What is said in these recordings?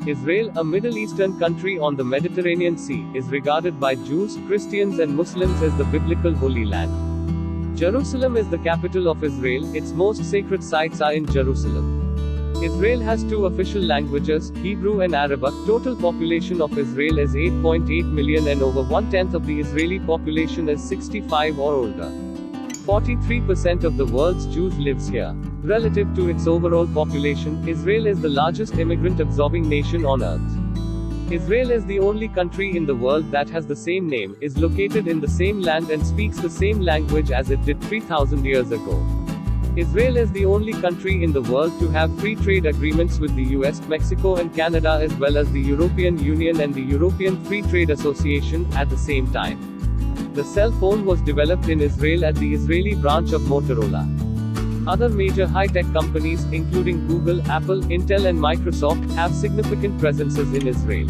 Israel, a Middle Eastern country on the Mediterranean Sea, is regarded by Jews, Christians and Muslims as the biblical Holy Land. Jerusalem is the capital of Israel. Its most sacred sites are in Jerusalem. Israel has two official languages, Hebrew and Arabic. Total population of Israel is 8.8 million and over one-tenth of the Israeli population is 65 or older. 43% of the world's Jews lives here. Relative to its overall population, Israel is the largest immigrant-absorbing nation on earth. Israel is the only country in the world that has the same name, is located in the same land and speaks the same language as it did 3,000 years ago. Israel is the only country in the world to have free trade agreements with the US, Mexico and Canada as well as the European Union and the European Free Trade Association, at the same time. The cell phone was developed in Israel at the Israeli branch of Motorola. Other major high-tech companies, including Google, Apple, Intel and Microsoft, have significant presences in Israel.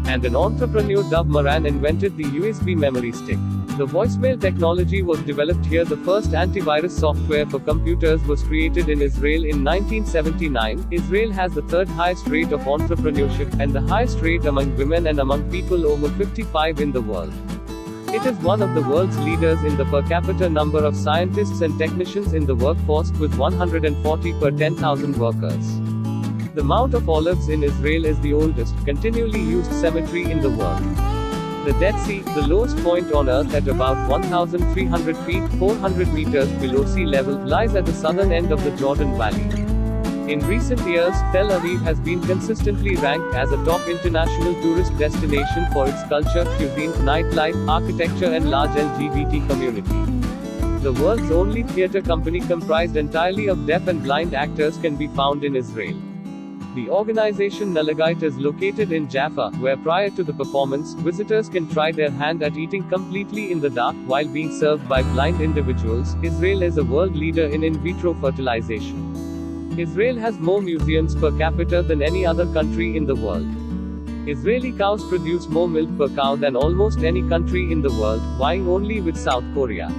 And an entrepreneur Dov Moran invented the USB memory stick. The voicemail technology was developed here. The first antivirus software for computers was created in Israel in 1979. Israel has the third highest rate of entrepreneurship, and the highest rate among women and among people over 55 in the world. It is one of the world's leaders in the per capita number of scientists and technicians in the workforce, with 140 per 10,000 workers. The Mount of Olives in Israel is the oldest, continually used cemetery in the world. The Dead Sea, the lowest point on Earth at about 1,300 feet, 400 meters below sea level, lies at the southern end of the Jordan Valley. In recent years, Tel Aviv has been consistently ranked as a top international tourist destination for its culture, cuisine, nightlife, architecture and large LGBT community. The world's only theater company comprised entirely of deaf and blind actors can be found in Israel. The organization Nalagite is located in Jaffa, where prior to the performance, visitors can try their hand at eating completely in the dark while being served by blind individuals. Israel is a world leader in vitro fertilization. Israel has more museums per capita than any other country in the world. Israeli cows produce more milk per cow than almost any country in the world, vying only with South Korea.